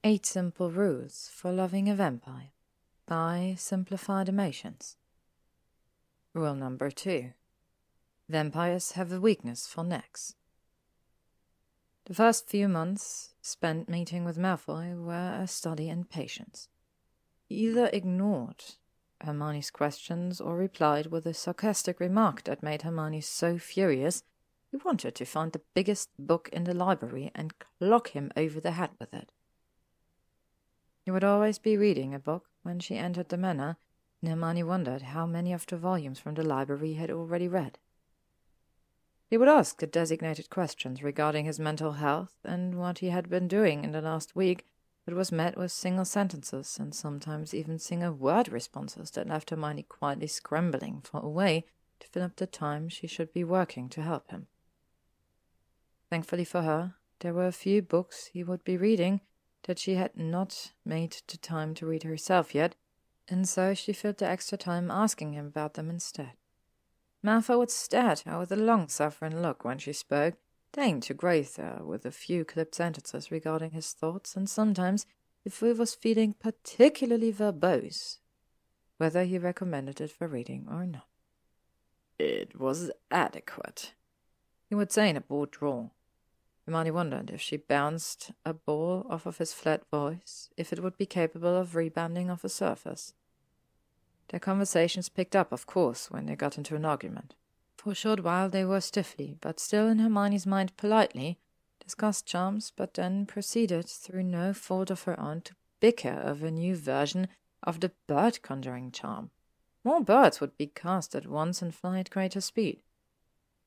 8 Simple Rules for Loving a Vampire by Simplified Emotions. Rule number 2. Vampires have a weakness for necks. The first few months spent meeting with Malfoy were a study in patience. He either ignored Hermione's questions or replied with a sarcastic remark that made Hermione so furious he wanted to find the biggest book in the library and clock him over the head with it. He would always be reading a book when she entered the manor, and Hermione wondered how many of the volumes from the library he had already read. He would ask the designated questions regarding his mental health and what he had been doing in the last week, but was met with single sentences and sometimes even single-word responses that left Hermione quietly scrambling for a way to fill up the time she should be working to help him. Thankfully for her, there were a few books he would be reading that she had not made the time to read herself yet, and so she filled the extra time asking him about them instead. Malfoy would stare at her with a long-suffering look when she spoke, deigning to grace her with a few clipped sentences regarding his thoughts, and sometimes, if he was feeling particularly verbose, whether he recommended it for reading or not. "It was adequate," he would say in a bored drawl. Hermione wondered if she bounced a ball off of his flat voice, if it would be capable of rebounding off a surface. Their conversations picked up, of course, when they got into an argument. For a short while they were stiffly, but still in Hermione's mind politely, discussed charms, but then proceeded, through no fault of her own, to bicker over a new version of the bird-conjuring charm. More birds would be cast at once and fly at greater speed.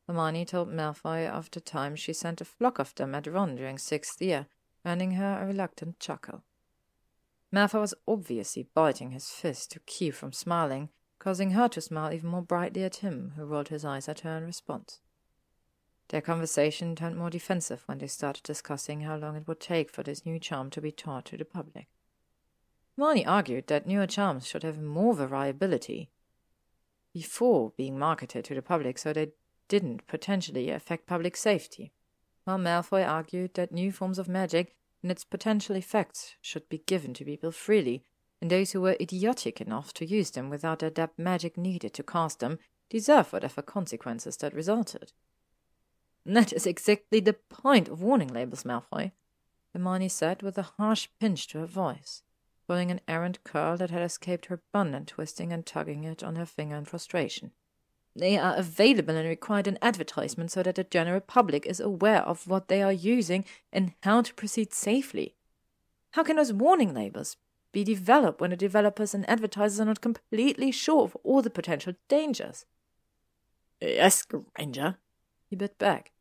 Hermione told Malfoy of the time she sent a flock of them at Ron during 6th year, earning her a reluctant chuckle. Malfoy was obviously biting his fist to keep from smiling, causing her to smile even more brightly at him, who rolled his eyes at her in response. Their conversation turned more defensive when they started discussing how long it would take for this new charm to be taught to the public. Hermione argued that newer charms should have more variability before being marketed to the public so they didn't potentially affect public safety, while Malfoy argued that new forms of magic and its potential effects should be given to people freely, and those who were idiotic enough to use them without the adept magic needed to cast them deserve whatever consequences that resulted. "That is exactly the point of warning labels, Malfoy," Hermione said with a harsh pinch to her voice, pulling an errant curl that had escaped her bun and twisting and tugging it on her finger in frustration. "They are available and required in advertisement so that the general public is aware of what they are using and how to proceed safely. How can those warning labels be developed when the developers and advertisers are not completely sure of all the potential dangers?" "Yes, Granger," he bit back.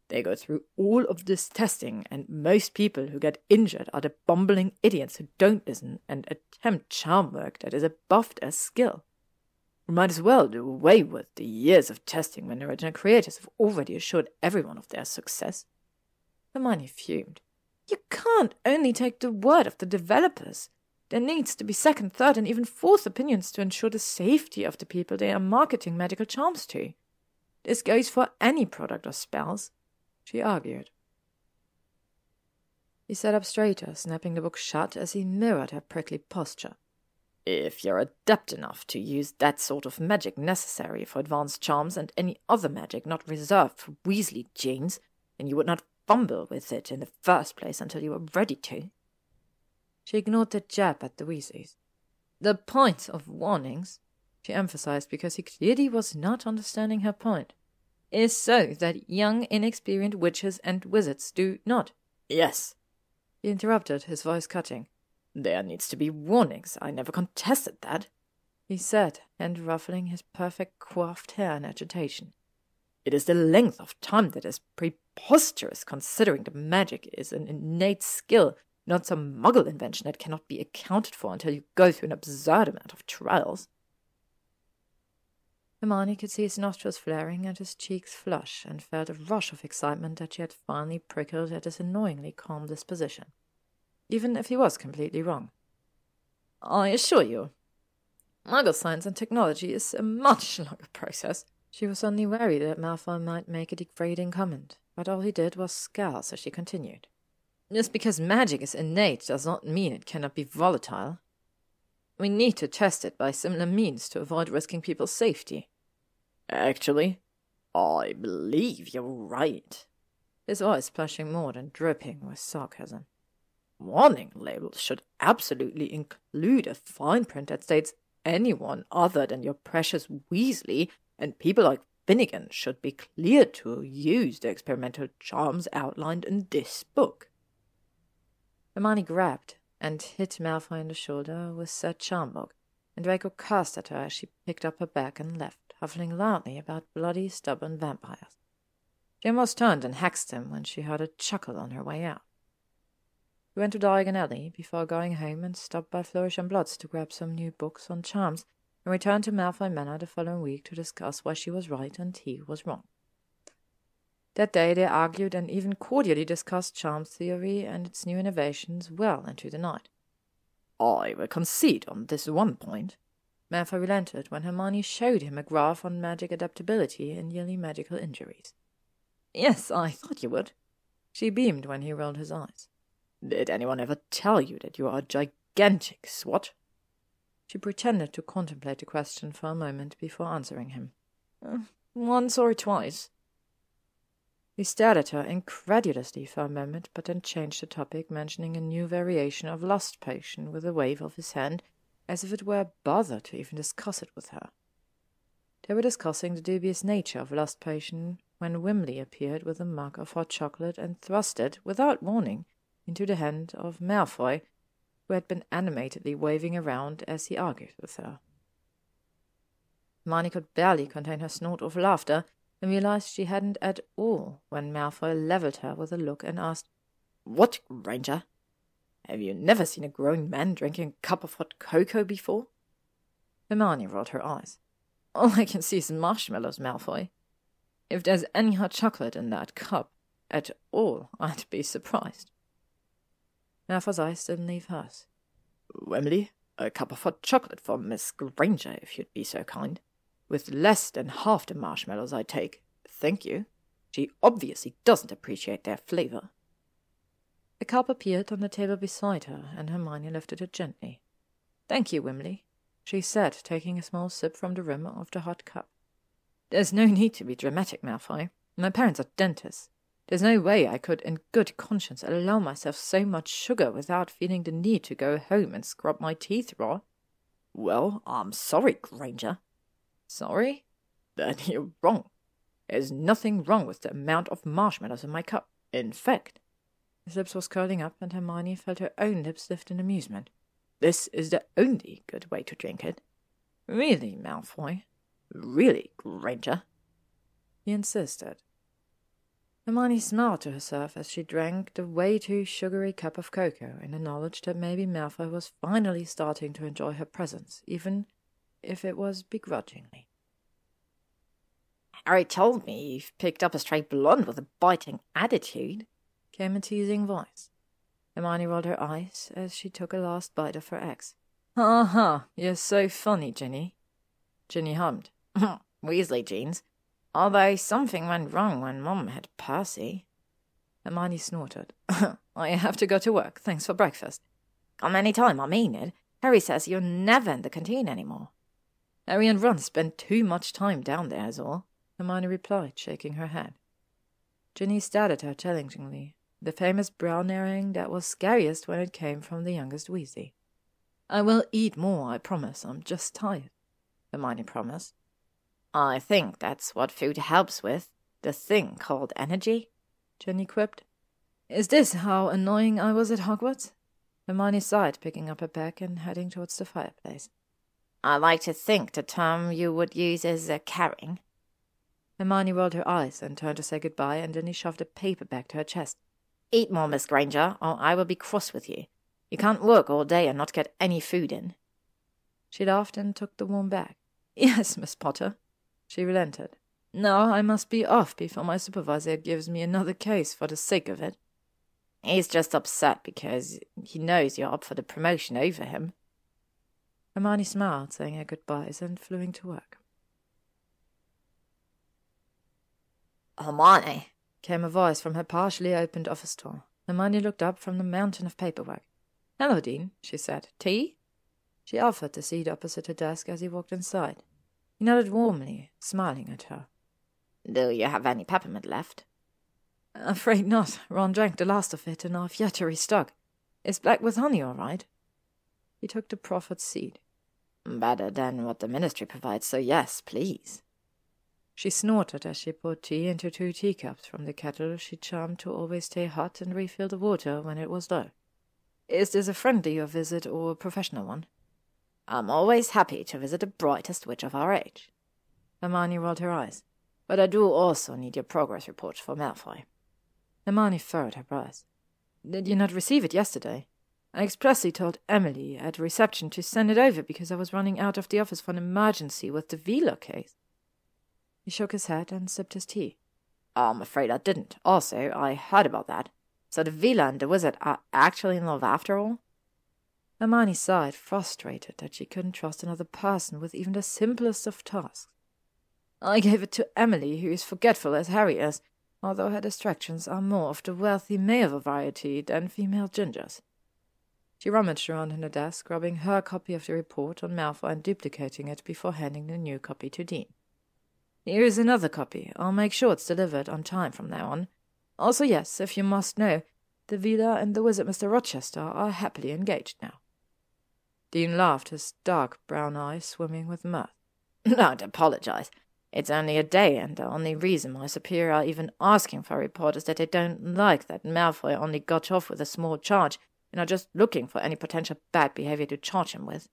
"They go through all of this testing, and most people who get injured are the bumbling idiots who don't listen and attempt charm work that is above their skill. We might as well do away with the years of testing when the original creators have already assured everyone of their success." Hermione fumed. "You can't only take the word of the developers. There needs to be second, third, and even fourth opinions to ensure the safety of the people they are marketing magical charms to. This goes for any product or spells," she argued. He sat up straighter, snapping the book shut as he mirrored her prickly posture. "If you're adept enough to use that sort of magic necessary for advanced charms and any other magic not reserved for Weasley genes, then you would not fumble with it in the first place until you were ready to." She ignored the jab at the Weasleys. "The point of warnings," she emphasized because he clearly was not understanding her point, "is so that young, inexperienced witches and wizards do not—" "Yes," he interrupted, his voice cutting. "There needs to be warnings. I never contested that," he said, hand ruffling his perfect coiffed hair in agitation. "It is the length of time that is preposterous, considering the magic is an innate skill, not some muggle invention that cannot be accounted for until you go through an absurd amount of trials." Hermione could see his nostrils flaring and his cheeks flush, and felt a rush of excitement that she had finally prickled at his annoyingly calm disposition, even if he was completely wrong. "I assure you, Muggle science and technology is a much longer process." She was suddenly wary that Malfoy might make a degrading comment, but all he did was scowl as she continued. Just because magic is innate does not mean it cannot be volatile. We need to test it by similar means to avoid risking people's safety. Actually, I believe you're right. His voice splashing more than dripping with sarcasm. Warning labels should absolutely include a fine print that states anyone other than your precious Weasley and people like Finnegan should be cleared to use the experimental charms outlined in this book. Hermione grabbed and hit Malfoy in the shoulder with said charm book, and Draco cursed at her as she picked up her bag and left, huffing loudly about bloody, stubborn vampires. She almost turned and hexed him when she heard a chuckle on her way out. She went to Diagon Alley before going home and stopped by Flourish and Bloods to grab some new books on charms, and returned to Malfoy Manor the following week to discuss why she was right and he was wrong. That day they argued and even cordially discussed charm theory and its new innovations well into the night. I will concede on this one point. Malfoy relented when Hermione showed him a graph on magic adaptability in yearly magical injuries. Yes, I thought you would. She beamed when he rolled his eyes. Did anyone ever tell you that you are a gigantic swot? She pretended to contemplate the question for a moment before answering him. Once or twice. He stared at her incredulously for a moment, but then changed the topic, mentioning a new variation of lust potion with a wave of his hand, as if it were a bother to even discuss it with her. They were discussing the dubious nature of lust potion when Wimley appeared with a mug of hot chocolate and thrust it, without warning, into the hand of Malfoy, who had been animatedly waving around as he argued with her. Hermione could barely contain her snort of laughter, and realized she hadn't at all when Malfoy levelled her with a look and asked, "What, Granger? Have you never seen a grown man drinking a cup of hot cocoa before?" Hermione rolled her eyes. "All I can see is marshmallows, Malfoy. If there's any hot chocolate in that cup at all, I'd be surprised." Malfoy's eyes didn't leave hers. "Wembley, a cup of hot chocolate for Miss Granger, if you'd be so kind. With less than half the marshmallows I take. Thank you. She obviously doesn't appreciate their flavor." A cup appeared on the table beside her, and Hermione lifted it gently. "Thank you, Wimley," she said, taking a small sip from the rim of the hot cup. "There's no need to be dramatic, Malfoy. My parents are dentists. There's no way I could, in good conscience, allow myself so much sugar without feeling the need to go home and scrub my teeth raw." "Well, I'm sorry, Granger." "Sorry?" "Then you're wrong. There's nothing wrong with the amount of marshmallows in my cup. In fact—" His lips was curling up, and Hermione felt her own lips lift in amusement. "This is the only good way to drink it." "Really, Malfoy?" "Really, Granger?" he insisted. Hermione smiled to herself as she drank the way too sugary cup of cocoa in the knowledge that maybe Malfoy was finally starting to enjoy her presence, even if it was begrudgingly. "Harry told me you've picked up a stray blonde with a biting attitude," came a teasing voice. Hermione rolled her eyes as she took a last bite of her eggs. "Ha ha, you're so funny, Ginny." Ginny hummed. "Weasley genes. Although something went wrong when Mum had Percy." Hermione snorted. "I have to go to work. Thanks for breakfast." "Come any time, I mean it. Harry says you're never in the canteen anymore." "Harry and Ron spend too much time down there, is all," Hermione replied, shaking her head. Ginny stared at her challengingly, the famous brown earring that was scariest when it came from the youngest Weasley. "I will eat more, I promise. I'm just tired," Hermione promised. "I think that's what food helps with, the thing called energy," Ginny quipped. "Is this how annoying I was at Hogwarts?" Hermione sighed, picking up her bag and heading towards the fireplace. "I like to think the term you would use is carrying." Hermione rolled her eyes and turned to say goodbye, and Ginny shoved a paper bag to her chest. "Eat more, Miss Granger, or I will be cross with you. You can't work all day and not get any food in." She laughed and took the warm bag. "Yes, Miss Potter." She relented. "Now I must be off before my supervisor gives me another case for the sake of it." "He's just upset because he knows you're up for the promotion over him." Hermione smiled, saying her goodbyes and flew into work. "Hermione," came a voice from her partially opened office door. Hermione looked up from the mountain of paperwork. "Hello, Dean," she said. "Tea?" She offered the seat opposite her desk as he walked inside. He nodded warmly, smiling at her. "Do you have any peppermint left?" "Afraid not. Ron drank the last of it, and I've yet to restock. Is black with honey all right?" He took the proffered seed. "Better than what the ministry provides, so yes, please." She snorted as she poured tea into 2 teacups from the kettle she charmed to always stay hot and refill the water when it was low. "Is this a friendly visit or a professional one?" "I'm always happy to visit the brightest witch of our age." Hermione rolled her eyes. "But I do also need your progress report for Malfoy." Hermione furrowed her brows. "Did you not receive it yesterday? I expressly told Emily at reception to send it over because I was running out of the office for an emergency with the Vila case." He shook his head and sipped his tea. "I'm afraid I didn't. Also, I heard about that. So the Vila and the wizard are actually in love after all?" Hermione sighed, frustrated that she couldn't trust another person with even the simplest of tasks. "I gave it to Emily, who is forgetful as Harry is, although her distractions are more of the wealthy male variety than female gingers." She rummaged around in the desk, grabbing her copy of the report on Malfoy and duplicating it before handing the new copy to Dean. "Here is another copy. I'll make sure it's delivered on time from now on. Also, yes, if you must know, the Vila and the wizard Mr. Rochester are happily engaged now." Dean laughed, his dark brown eyes swimming with mirth. "Don't apologize. It's only a day, and the only reason my superior are even asking for a report is that they don't like that Malfoy only got off with a small charge and are just looking for any potential bad behavior to charge him with.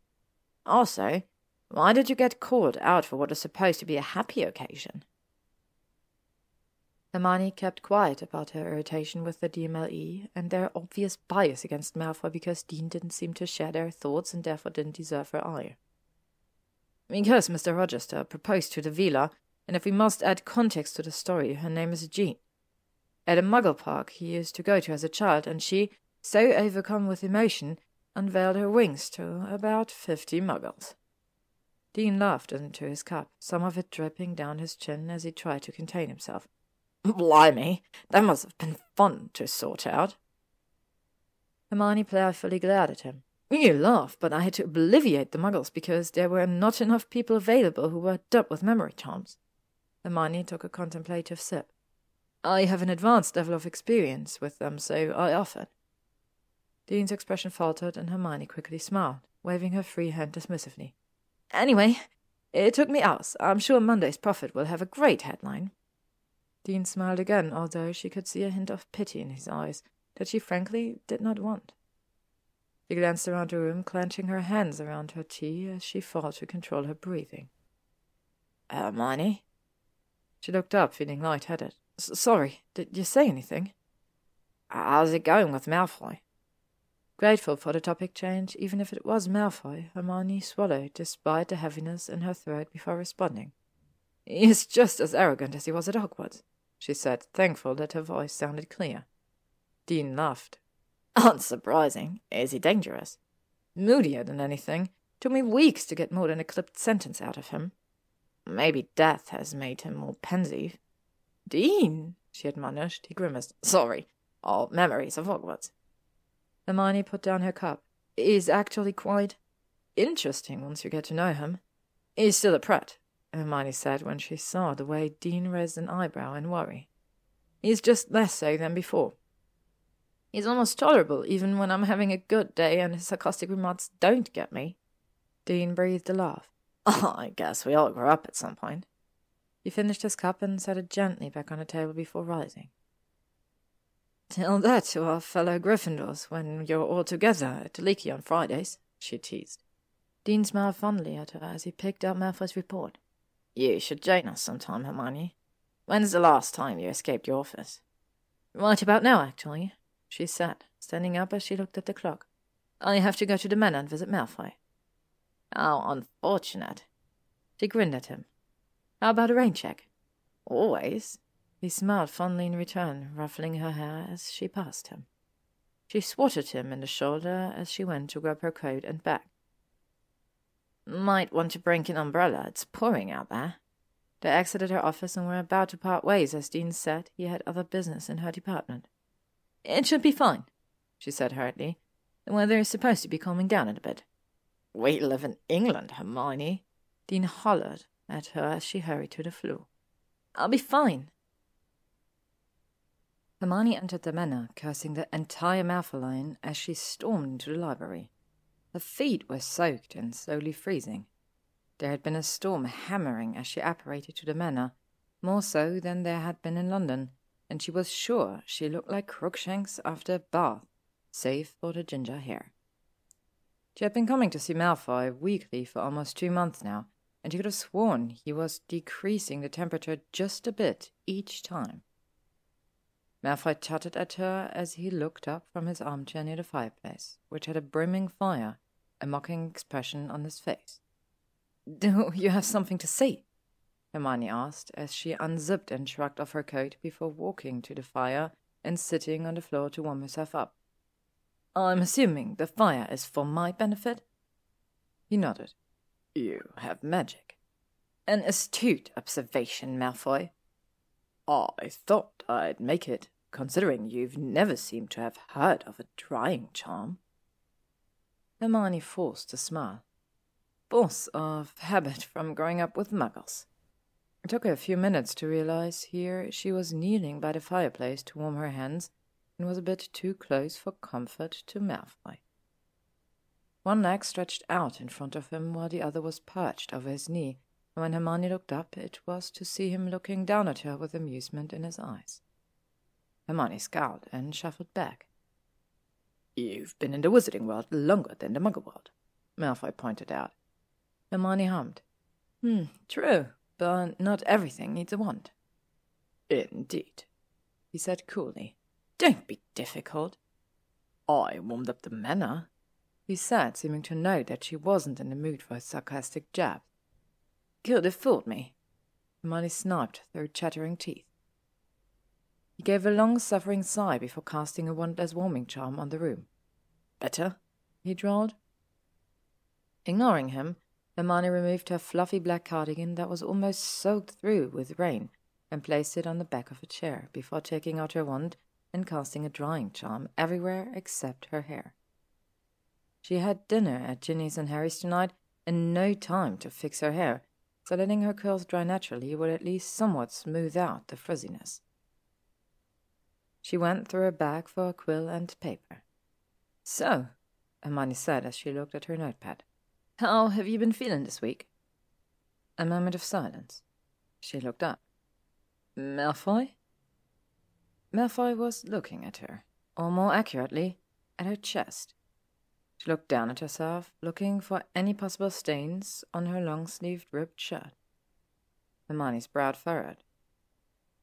Also, why did you get called out for what is supposed to be a happy occasion?" Hermione kept quiet about her irritation with the DMLE and their obvious bias against Malfoy because Dean didn't seem to share their thoughts and therefore didn't deserve her ire. "Because Mr. Rochester proposed to the Vila, and if we must add context to the story, her name is Jean. At a Muggle park he used to go to as a child, and she, so overcome with emotion, unveiled her wings to about 50 Muggles." Dean laughed into his cup, some of it dripping down his chin as he tried to contain himself. "Blimey, that must have been fun to sort out." Hermione playfully glared at him. "You laugh, but I had to obliviate the Muggles because there were not enough people available who were dubbed with memory charms." Hermione took a contemplative sip. "I have an advanced level of experience with them, so I offered." Dean's expression faltered, and Hermione quickly smiled, waving her free hand dismissively. "Anyway, it took me hours. I'm sure Monday's Prophet will have a great headline." Dean smiled again, although she could see a hint of pity in his eyes that she frankly did not want. She glanced around the room, clenching her hands around her tea as she fought to control her breathing. "Hermione?" She looked up, feeling light-headed. "Sorry, did you say anything?" "How's it going with Malfoy?" Grateful for the topic change, even if it was Malfoy, Hermione swallowed despite the heaviness in her throat before responding. "He is just as arrogant as he was at Hogwarts," she said, thankful that her voice sounded clear. Dean laughed. "Unsurprising. Is he dangerous?" "Moodier than anything. Took me weeks to get more than a clipped sentence out of him." "Maybe death has made him more pensive." "Dean," she admonished. He grimaced. "Sorry. All memories of Hogwarts." Hermione put down her cup. "He's actually quite interesting once you get to know him." "He's still a prat," Hermione said when she saw the way Dean raised an eyebrow in worry. "He's just less so than before. He's almost tolerable even when I'm having a good day and his sarcastic remarks don't get me." Dean breathed a laugh. "I guess we all grow up at some point." He finished his cup and set it gently back on the table before rising. "Tell that to our fellow Gryffindors when you're all together at the Leaky on Fridays," she teased. Dean smiled fondly at her as he picked up Malfoy's report. "You should join us sometime, Hermione. When's the last time you escaped your office?" "Right about now, actually," she said, standing up as she looked at the clock. "I have to go to the manor and visit Malfoy." "How unfortunate." She grinned at him. "How about a rain check?" "Always." He smiled fondly in return, ruffling her hair as she passed him. She swatted him in the shoulder as she went to grab her coat and bag. "Might want to bring an umbrella. It's pouring out there." They exited her office and were about to part ways as Dean said he had other business in her department. It should be fine, she said hurriedly. The weather is supposed to be calming down a bit. We live in England, Hermione, Dean hollered at her as she hurried to the floor. I'll be fine. Hermione entered the manor, cursing the entire Malfoy line as she stormed into the library. Her feet were soaked and slowly freezing. There had been a storm hammering as she apparated to the manor, more so than there had been in London, and she was sure she looked like Crookshanks after a bath, save for the ginger hair. She had been coming to see Malfoy weekly for almost 2 months now, and she could have sworn he was decreasing the temperature just a bit each time. Malfoy chattered at her as he looked up from his armchair near the fireplace, which had a brimming fire, a mocking expression on his face. "Do you have something to say?" Hermione asked, as she unzipped and shrugged off her coat before walking to the fire and sitting on the floor to warm herself up. "I'm assuming the fire is for my benefit?" He nodded. "You have magic." "An astute observation, Malfoy." "I thought I'd make it, considering you've never seemed to have heard of a drying charm." Hermione forced a smile. Force of habit from growing up with muggles. It took her a few minutes to realize here she was kneeling by the fireplace to warm her hands and was a bit too close for comfort to Malfoy. One leg stretched out in front of him while the other was perched over his knee, and when Hermione looked up it was to see him looking down at her with amusement in his eyes. Hermione scowled and shuffled back. "You've been in the wizarding world longer than the muggle world," Malfoy pointed out. Hermione hummed. True, but not everything needs a wand." "Indeed," he said coolly. "Don't be difficult." "I warmed up the manor," he said, seeming to note that she wasn't in the mood for a sarcastic jab. "Could have fooled me," Hermione sniped through chattering teeth. He gave a long-suffering sigh before casting a wandless warming charm on the room. "Better?" he drawled. Ignoring him, Hermione removed her fluffy black cardigan that was almost soaked through with rain and placed it on the back of a chair before taking out her wand and casting a drying charm everywhere except her hair. She had dinner at Ginny's and Harry's tonight and no time to fix her hair, so letting her curls dry naturally would at least somewhat smooth out the frizziness. She went through her bag for a quill and paper. "So," Hermione said as she looked at her notepad, "how have you been feeling this week?" A moment of silence. She looked up. "Malfoy?" Malfoy was looking at her, or more accurately, at her chest. She looked down at herself, looking for any possible stains on her long-sleeved ribbed shirt. Hermione's brow furrowed.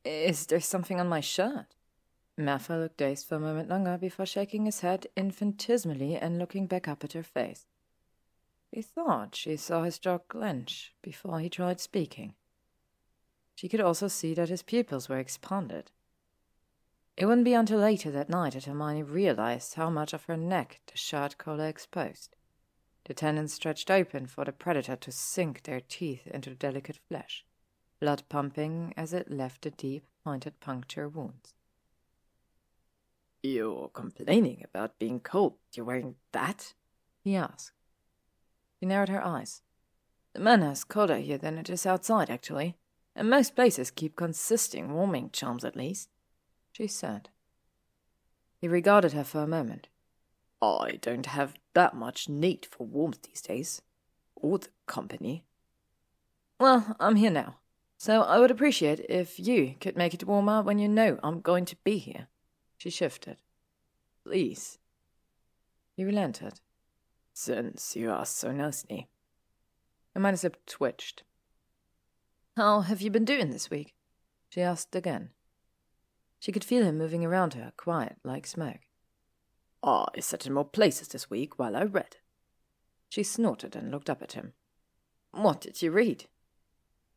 "Is there something on my shirt?" Malfoy looked dazed for a moment longer before shaking his head infinitesimally and looking back up at her face. He thought she saw his jaw clench before he tried speaking. She could also see that his pupils were expanded. It wouldn't be until later that night that Hermione realized how much of her neck the shirt collar exposed. The tendons stretched open for the predator to sink their teeth into the delicate flesh, blood pumping as it left the deep, pointed puncture wounds. "You're complaining about being cold. You're wearing that?" he asked. She narrowed her eyes. "The manor is colder here than it is outside, actually, and most places keep consisting warming charms at least," she said. He regarded her for a moment. "I don't have that much need for warmth these days, or the company." "Well, I'm here now, so I would appreciate if you could make it warmer when you know I'm going to be here." She shifted. "Please." He relented. "Since you asked so nicely." Hermione's lip twitched. "How have you been doing this week?" she asked again. She could feel him moving around her, quiet like smoke. "I sat in more places this week while I read." She snorted and looked up at him. "What did you read?"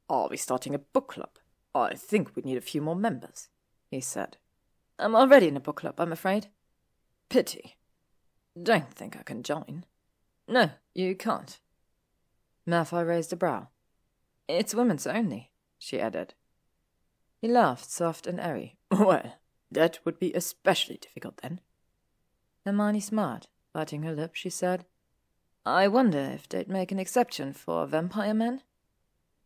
"Are we starting a book club? I think we need a few more members," he said. "I'm already in a book club, I'm afraid." "Pity. Don't think I can join." "No, you can't." Malfoy raised a brow. "It's women's only," she added. He laughed, soft and airy. "Well, That would be especially difficult then. Hermione smiled. Biting her lip, she said, I wonder if they'd make an exception for vampire men?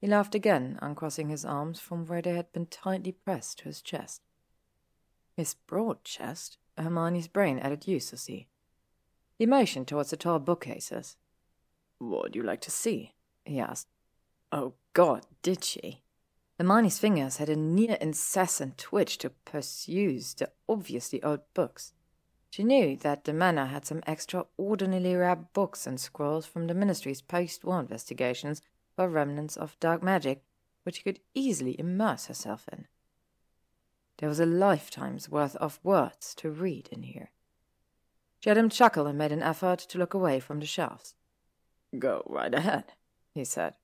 He laughed again, uncrossing his arms from where they had been tightly pressed to his chest. His broad chest, Hermione's brain added uselessly. He motioned towards the tall bookcases. What'd you like to see? He asked. Oh God, did she? Hermione's fingers had a near-incessant twitch to peruse the obviously old books. She knew that the manor had some extraordinarily rare books and scrolls from the Ministry's post-war investigations for remnants of dark magic, which she could easily immerse herself in. There was a lifetime's worth of words to read in here. She had him chuckle and made an effort to look away from the shelves. Go right ahead, he said.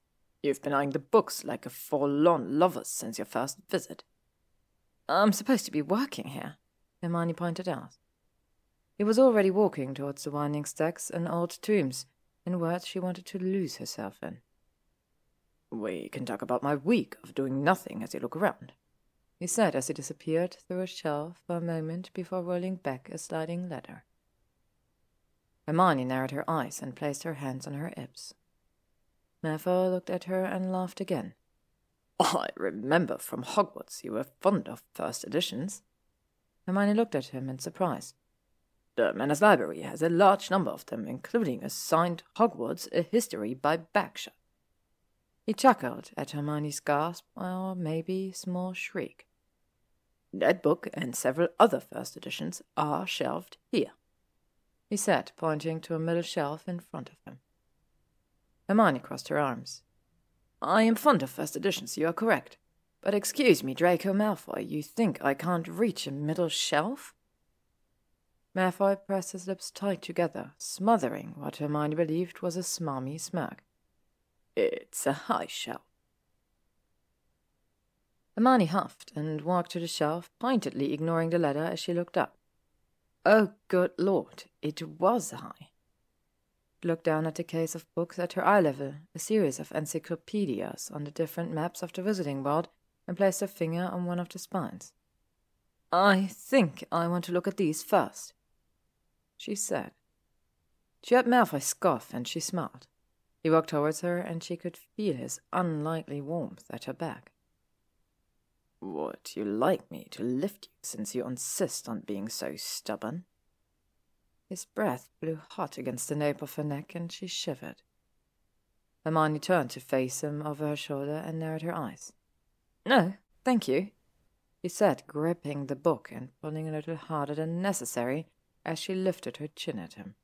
You've been eyeing the books like a forlorn lover since your first visit. I'm supposed to be working here, Hermione pointed out. He was already walking towards the winding stacks and old tombs, in words she wanted to lose herself in. We can talk about my week of doing nothing as you look around, he said as he disappeared through a shelf for a moment before rolling back a sliding ladder. Hermione narrowed her eyes and placed her hands on her hips. Malfoy looked at her and laughed again. I remember from Hogwarts you were fond of first editions. Hermione looked at him in surprise. The Manor's library has a large number of them, including a signed Hogwarts A History by Bagshot. He chuckled at Hermione's gasp, or maybe small shriek. That book and several other first editions are shelved here, he said, pointing to a middle shelf in front of him. Hermione crossed her arms. I am fond of first editions, you are correct. But excuse me, Draco Malfoy, you think I can't reach a middle shelf? Malfoy pressed his lips tight together, smothering what Hermione believed was a smarmy smirk. It's a high shelf. Hermione huffed and walked to the shelf, pointedly ignoring the ladder as she looked up. Oh, good Lord, it was high. She looked down at the case of books at her eye level, a series of encyclopedias on the different maps of the Wizarding World, and placed her finger on one of the spines. I think I want to look at these first, she said. She heard Malfoy scoff, and she smiled. He walked towards her, and she could feel his unlikely warmth at her back. Would you like me to lift you, since you insist on being so stubborn? His breath blew hot against the nape of her neck, and she shivered. Hermione turned to face him over her shoulder and narrowed her eyes. No, thank you, she said, gripping the book and pulling a little harder than necessary as she lifted her chin at him.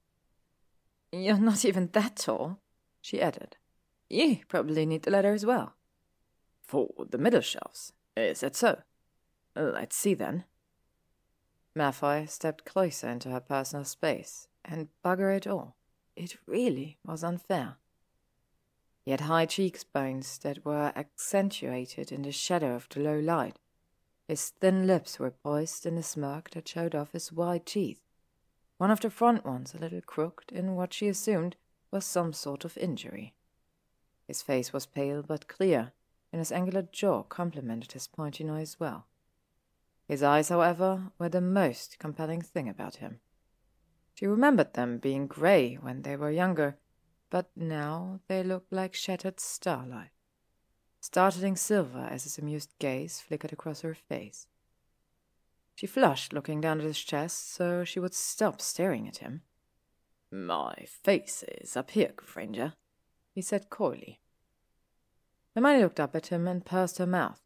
You're not even that tall, she added. You probably need the ladder as well. For the middle shelves, is that so? Let's see then. Malfoy stepped closer into her personal space, and bugger it all, it really was unfair. He had high cheekbones that were accentuated in the shadow of the low light. His thin lips were poised in a smirk that showed off his wide teeth, one of the front ones a little crooked in what she assumed was some sort of injury. His face was pale but clear, and his angular jaw complemented his pointy nose well. His eyes, however, were the most compelling thing about him. She remembered them being grey when they were younger, but now they looked like shattered starlight, startling silver as his amused gaze flickered across her face. She flushed, looking down at his chest, so she would stop staring at him. My face is up here, Granger, he said coyly. Hermione looked up at him and pursed her mouth.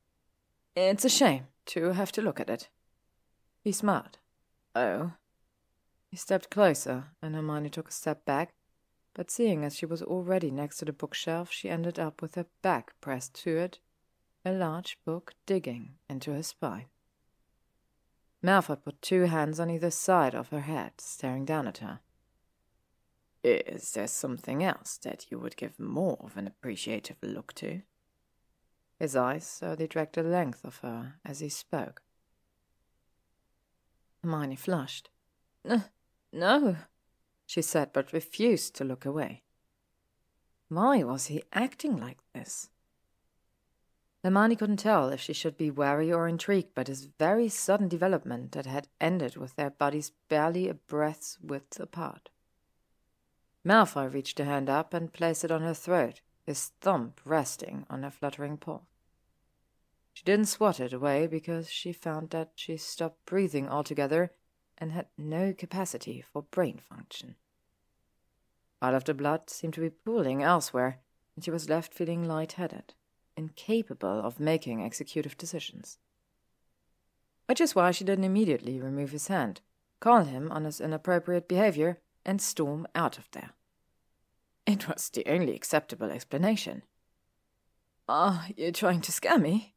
It's a shame to have to look at it. He smiled. Oh. He stepped closer, and Hermione took a step back, but seeing as she was already next to the bookshelf, she ended up with her back pressed to it, a large book digging into her spine. Malfoy put two hands on either side of her head, staring down at her. Is there something else that you would give more of an appreciative look to? His eyes slowly dragged the length of her as he spoke. Hermione flushed. No, she said, but refused to look away. Why was he acting like this? Hermione couldn't tell if she should be wary or intrigued by this very sudden development that had ended with their bodies barely a breath's width apart. Malfoy reached a hand up and placed it on her throat, his thumb resting on her fluttering paw. She didn't swat it away because she found that she stopped breathing altogether and had no capacity for brain function. All of the blood seemed to be pooling elsewhere, and she was left feeling lightheaded, incapable of making executive decisions. Which is why she didn't immediately remove his hand, call him on his inappropriate behavior, and storm out of there. It was the only acceptable explanation. "Are you trying to scare me?"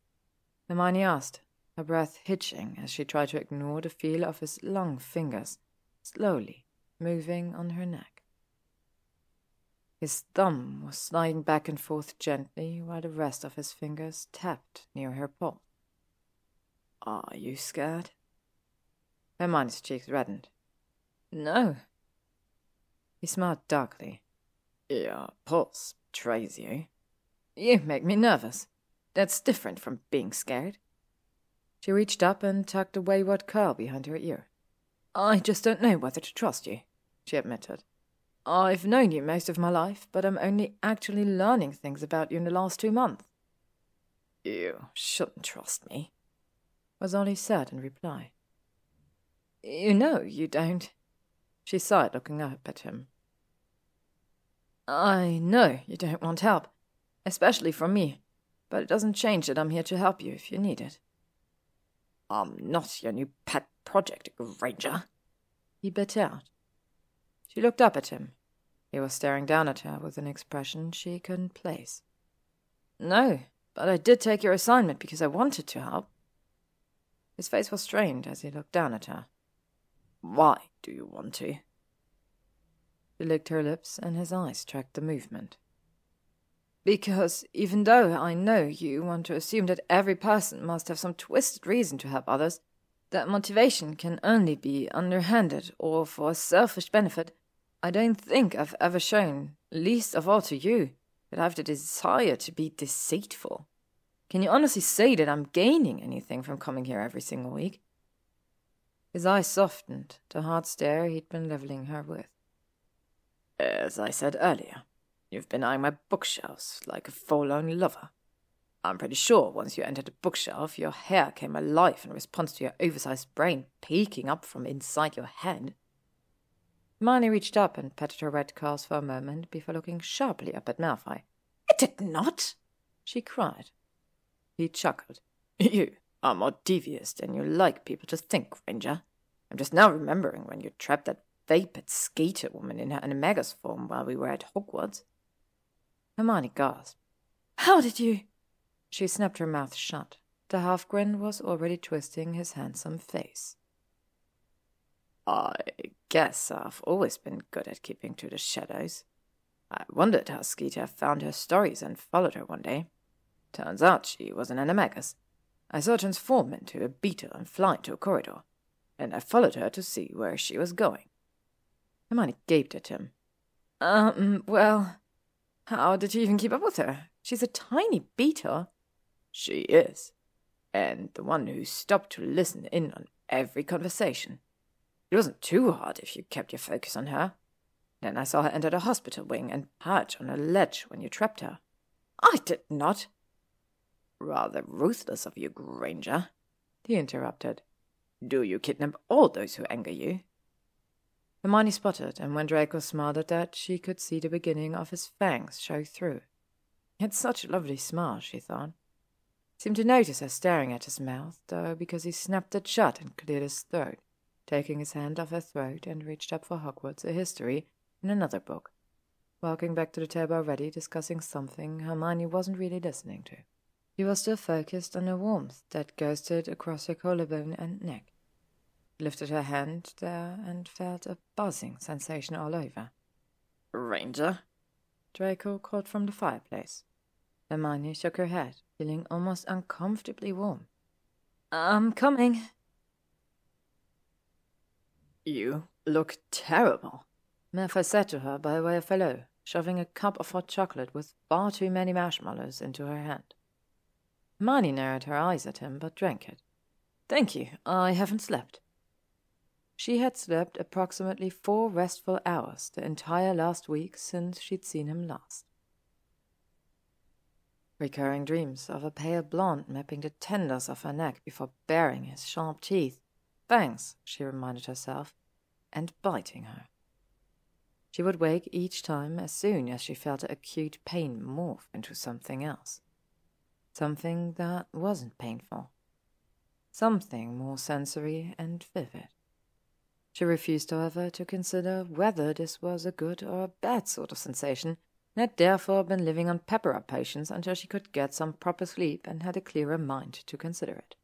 Hermione asked, her breath hitching as she tried to ignore the feel of his long fingers, slowly moving on her neck. His thumb was sliding back and forth gently while the rest of his fingers tapped near her paw. "Are you scared?" Hermione's cheeks reddened. "No." He smiled darkly. "Your pulse betrays you. You make me nervous. That's different from being scared." She reached up and tucked a wayward curl behind her ear. "I just don't know whether to trust you," she admitted. "I've known you most of my life, but I'm only actually learning things about you in the last 2 months." "You shouldn't trust me," was all he said in reply. "You know you don't," she sighed, looking up at him. "I know you don't want help, especially from me, but it doesn't change that I'm here to help you if you need it." "I'm not your new pet project, Granger," he bit out. She looked up at him. He was staring down at her with an expression she couldn't place. "No, but I did take your assignment because I wanted to help." His face was strained as he looked down at her. "Why do you want to?" She licked her lips and his eyes tracked the movement. "Because even though I know you want to assume that every person must have some twisted reason to help others, that motivation can only be underhanded or for a selfish benefit, I don't think I've ever shown, least of all to you, that I have the desire to be deceitful. Can you honestly say that I'm gaining anything from coming here every single week?" His eyes softened, the hard stare he'd been leveling her with. "As I said earlier, you've been eyeing my bookshelves like a forlorn lover. I'm pretty sure once you entered the bookshelf, your hair came alive in response to your oversized brain peeking up from inside your head." Hermione reached up and patted her red curls for a moment before looking sharply up at Malfoy. "It did not!" she cried. He chuckled. "You are more devious than you like people to think, Granger. I'm just now remembering when you trapped that vapid skater woman in her animagus form while we were at Hogwarts." Hermione gasped. "How did you—" She snapped her mouth shut. The half-grin was already twisting his handsome face. "I guess I've always been good at keeping to the shadows. I wondered how Skeeter found her stories and followed her one day. Turns out she was an animagus. I saw her transform into a beetle and fly into a corridor, and I followed her to see where she was going." Hermione gaped at him. Well, how did you even keep up with her? She's a tiny beetle." "She is, and the one who stopped to listen in on every conversation. It wasn't too hard if you kept your focus on her. Then I saw her enter the hospital wing and perch on a ledge when you trapped her." "I did not." "Rather ruthless of you, Granger," he interrupted. "Do you kidnap all those who anger you?" Hermione sputtered, and when Draco smiled at that, she could see the beginning of his fangs show through. He had such a lovely smile, she thought. Seemed to notice her staring at his mouth, though, because he snapped it shut and cleared his throat, taking his hand off her throat and reached up for Hogwarts, a history, in another book, walking back to the table already, discussing something Hermione wasn't really listening to. He was still focused on the warmth that ghosted across her collarbone and neck. Lifted her hand there and felt a buzzing sensation all over. "Ranger?" Draco called from the fireplace. Hermione shook her head, feeling almost uncomfortably warm. "I'm coming." "You look terrible," Malfoy said to her by way of hello, shoving a cup of hot chocolate with far too many marshmallows into her hand. Hermione narrowed her eyes at him, but drank it. "Thank you, I haven't slept." She had slept approximately 4 restful hours the entire last week since she'd seen him last. Recurring dreams of a pale blonde mapping the tendons of her neck before baring his sharp teeth. Fangs, she reminded herself, and biting her. She would wake each time as soon as she felt the acute pain morph into something else. Something that wasn't painful. Something more sensory and vivid. She refused, however, to consider whether this was a good or a bad sort of sensation, and had therefore been living on pepper-up potions until she could get some proper sleep and had a clearer mind to consider it.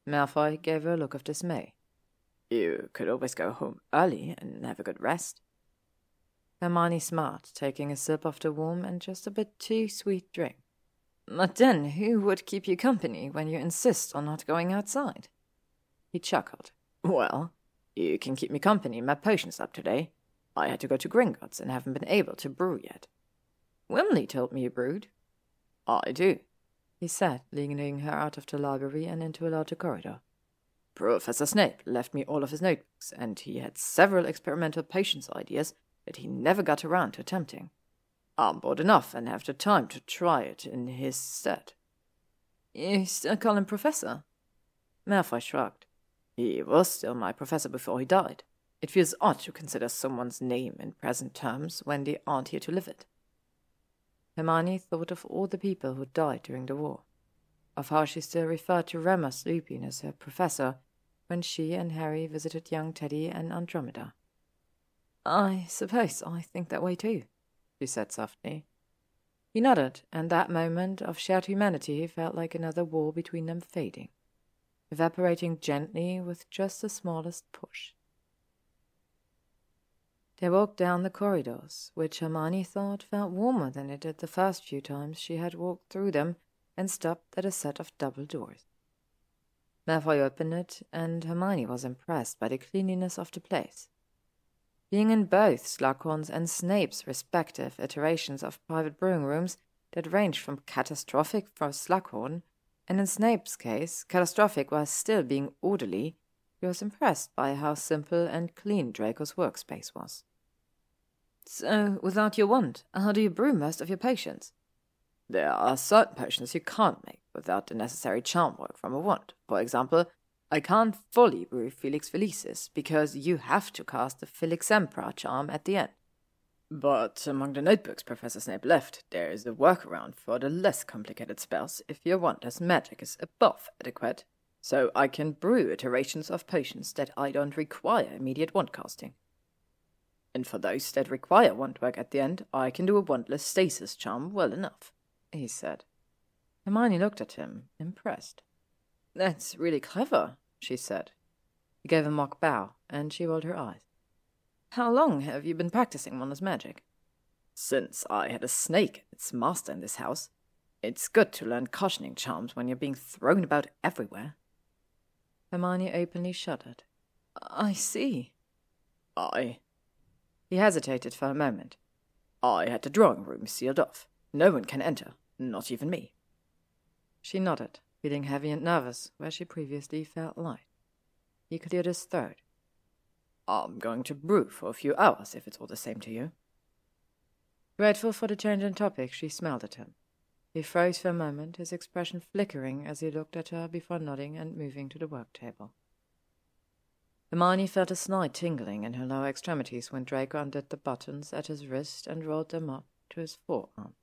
Malfoy gave her a look of dismay. "You could always go home early and have a good rest." Hermione smiled, taking a sip of the warm and just a bit too sweet drink. "But then who would keep you company when you insist on not going outside?" He chuckled. "Well, you can keep me company in my potions up today. I had to go to Gringotts and haven't been able to brew yet." "Wimley told me you brewed." "I do," he said, leading her out of the library and into a larger corridor. "Professor Snape left me all of his notebooks, and he had several experimental potions ideas that he never got around to attempting. I'm bored enough and have the time to try it in his stead." "You still call him Professor?" Malfoy shrugged. "He was still my professor before he died. It feels odd to consider someone's name in present terms when they aren't here to live it." Hermione thought of all the people who died during the war, of how she still referred to Remus Lupin as her professor when she and Harry visited young Teddy and Andromeda. "I suppose I think that way too," she said softly. He nodded, and that moment of shared humanity felt like another wall between them fading, evaporating gently with just the smallest push. They walked down the corridors, which Hermione thought felt warmer than it did the first few times she had walked through them, and stopped at a set of double doors. Malfoy opened it, and Hermione was impressed by the cleanliness of the place. Being in both Slughorn's and Snape's respective iterations of private brewing rooms that ranged from catastrophic for Slughorn, and in Snape's case, catastrophic while still being orderly, he was impressed by how simple and clean Draco's workspace was. "So, without your wand, how do you brew most of your potions?" "There are certain potions you can't make without the necessary charm work from a wand. For example, I can't fully brew Felix Felicis because you have to cast the Felix Sempra charm at the end. But among the notebooks Professor Snape left, there is a workaround for the less complicated spells if your wand's magic is above adequate, so I can brew iterations of potions that I don't require immediate wand casting. And for those that require wand work at the end, I can do a wandless stasis charm well enough," he said. Hermione looked at him, impressed. "That's really clever," she said. He gave a mock bow, and she rolled her eyes. "How long have you been practicing wandless magic?" "Since I had a snake its master in this house. It's good to learn cautioning charms when you're being thrown about everywhere." Hermione openly shuddered. "I see." He hesitated for a moment. "I had the drawing room sealed off. No one can enter, not even me." She nodded, feeling heavy and nervous where she previously felt light. He cleared his throat. "I'm going to brew for a few hours if it's all the same to you." Grateful for the change in topic, she smiled at him. He froze for a moment, his expression flickering as he looked at her before nodding and moving to the work table. Hermione felt a slight tingling in her lower extremities when Draco undid the buttons at his wrist and rolled them up to his forearm,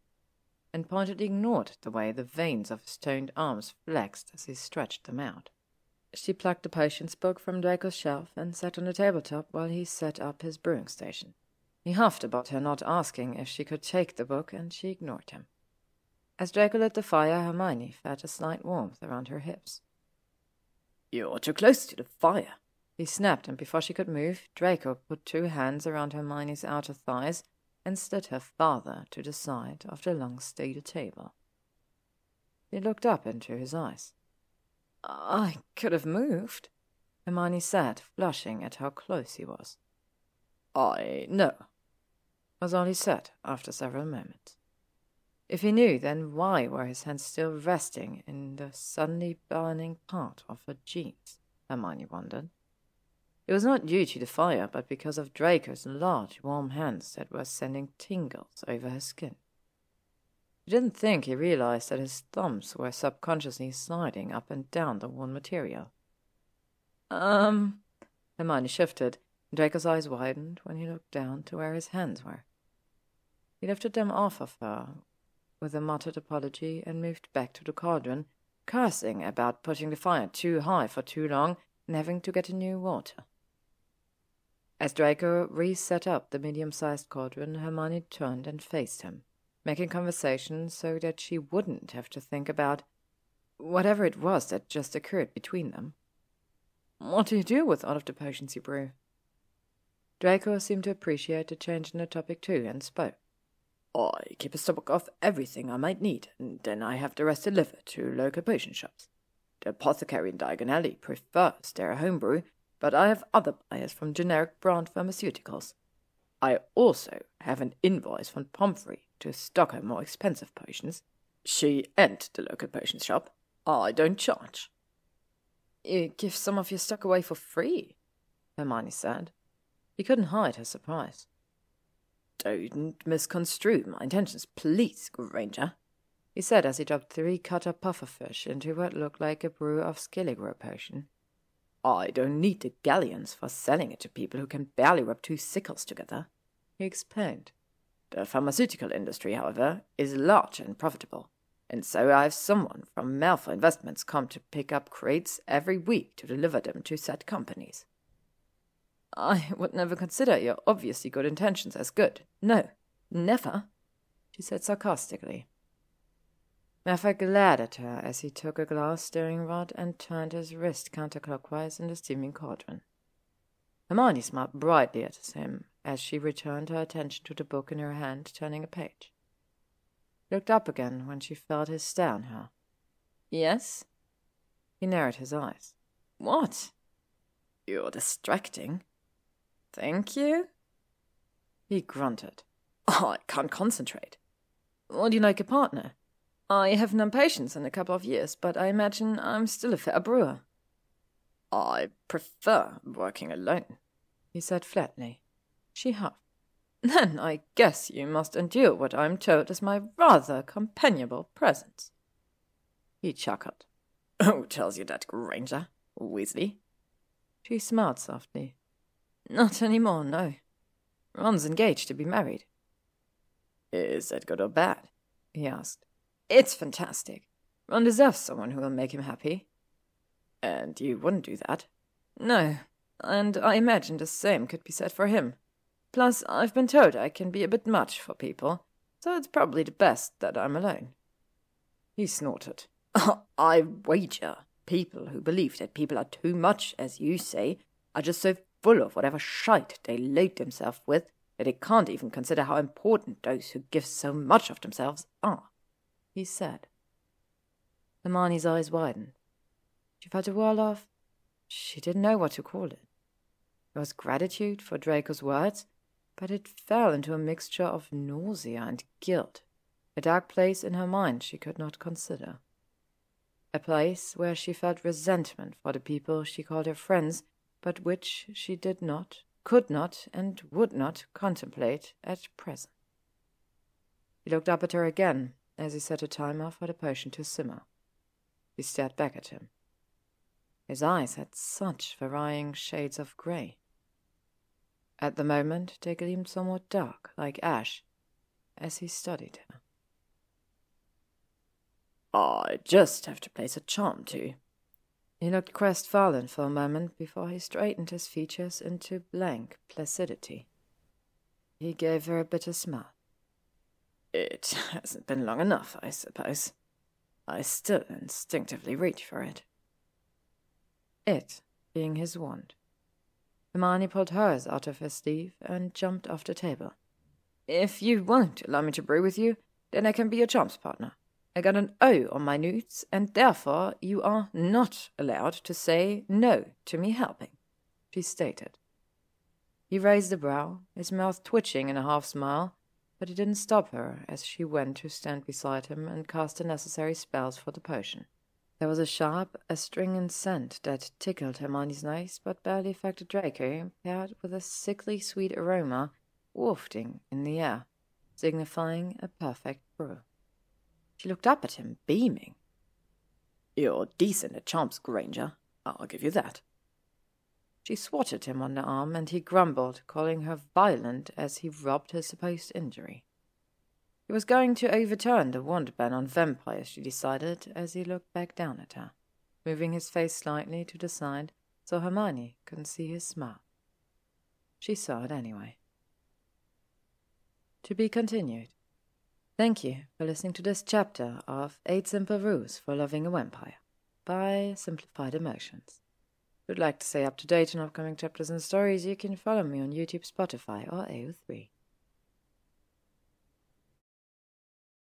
and pointedly ignored the way the veins of his toned arms flexed as he stretched them out. She plucked the potions book from Draco's shelf and sat on the tabletop while he set up his brewing station. He huffed about her not asking if she could take the book, and she ignored him. As Draco lit the fire, Hermione felt a slight warmth around her hips. "You're too close to the fire," he snapped, and before she could move, Draco put 2 hands around Hermione's outer thighs and slid her farther to the side of the long steel table. She looked up into his eyes. "I could have moved," Hermione said, flushing at how close he was. "I know," was all he said after several moments. If he knew, then why were his hands still resting in the suddenly burning part of her jeans? Hermione wondered. It was not due to the fire, but because of Draco's large, warm hands that were sending tingles over her skin. She didn't think he realized that his thumbs were subconsciously sliding up and down the worn material. Hermione shifted, and Draco's eyes widened when he looked down to where his hands were. He lifted them off of her with a muttered apology and moved back to the cauldron, cursing about putting the fire too high for too long and having to get new water. As Draco reset up the medium-sized cauldron, Hermione turned and faced him, making conversation so that she wouldn't have to think about whatever it was that just occurred between them. "What do you do with all of the potions you brew?" Draco seemed to appreciate the change in the topic too, and spoke. "I keep a stock of everything I might need, and then I have the rest delivered to local potion shops. The apothecary in Diagon Alley prefers their homebrew, but I have other buyers from generic brand pharmaceuticals. I also have an invoice from Pomfrey to stock her more expensive potions. She and the local potion shop. I don't charge." "You give some of your stock away for free?" Hermione said. He couldn't hide her surprise. "Don't misconstrue my intentions, please, Granger," he said as he dropped 3 cut-up pufferfish into what looked like a brew of skilligrew potion. "I don't need the galleons for selling it to people who can barely rub 2 sickles together," he explained. "The pharmaceutical industry, however, is large and profitable, and so I have someone from Malfoy Investments come to pick up crates every week to deliver them to said companies." "I would never consider your obviously good intentions as good. No, never," she said sarcastically. Malfoy glared at her as he took a glass stirring rod and turned his wrist counterclockwise in the steaming cauldron. Hermione smiled brightly at him as she returned her attention to the book in her hand, turning a page. She looked up again when she felt his stare on her. "Yes?" He narrowed his eyes. "What?" "You're distracting." "Thank you?" He grunted. "I can't concentrate." "Would you like a partner? I have known patience in a couple of years, but I imagine I'm still a fair brewer." "I prefer working alone," he said flatly. She huffed. "Then I guess you must endure what I'm told is my rather companionable presence." He chuckled. "Who tells you that, Granger? Weasley?" She smiled softly. "Not anymore, no. Ron's engaged to be married." "Is that good or bad?" he asked. "It's fantastic. Ron deserves someone who will make him happy." "And you wouldn't do that?" "No, and I imagine the same could be said for him. Plus, I've been told I can be a bit much for people, so it's probably the best that I'm alone." He snorted. "I wager people who believe that people are too much, as you say, are just so full of whatever shite they load themselves with that they can't even consider how important those who give so much of themselves are," he said. Hermione's eyes widened. She felt a whirl of... she didn't know what to call it. It was gratitude for Draco's words, but it fell into a mixture of nausea and guilt, a dark place in her mind she could not consider. A place where she felt resentment for the people she called her friends, but which she did not, could not, and would not contemplate at present. He looked up at her again as he set a timer for the potion to simmer. She stared back at him. His eyes had such varying shades of grey. At the moment they gleamed somewhat dark, like ash, as he studied her. "I just have to place a charm too." He looked crestfallen for a moment before he straightened his features into blank placidity. He gave her a bitter smile. "It hasn't been long enough, I suppose. I still instinctively reach for it." It being his wand. Hermione pulled hers out of her sleeve and jumped off the table. "If you won't allow me to brew with you, then I can be your charms partner. I got an O on my notes, and therefore you are not allowed to say no to me helping," she stated. He raised a brow, his mouth twitching in a half-smile, but he didn't stop her as she went to stand beside him and cast the necessary spells for the potion. There was a sharp, astringent scent that tickled Hermione's nose but barely affected Draco, paired with a sickly sweet aroma wafting in the air, signifying a perfect brew. She looked up at him, beaming. "You're decent at charms, Granger. I'll give you that." She swatted him on the arm, and he grumbled, calling her violent as he rubbed her supposed injury. He was going to overturn the wand ban on vampires, she decided, as he looked back down at her, moving his face slightly to the side so Hermione couldn't see his smile. She saw it anyway. To be continued. Thank you for listening to this chapter of 8 Simple Rules for Loving a Vampire by Simplified Emotions. If you'd like to stay up to date on upcoming chapters and stories, you can follow me on YouTube, Spotify, or AO3.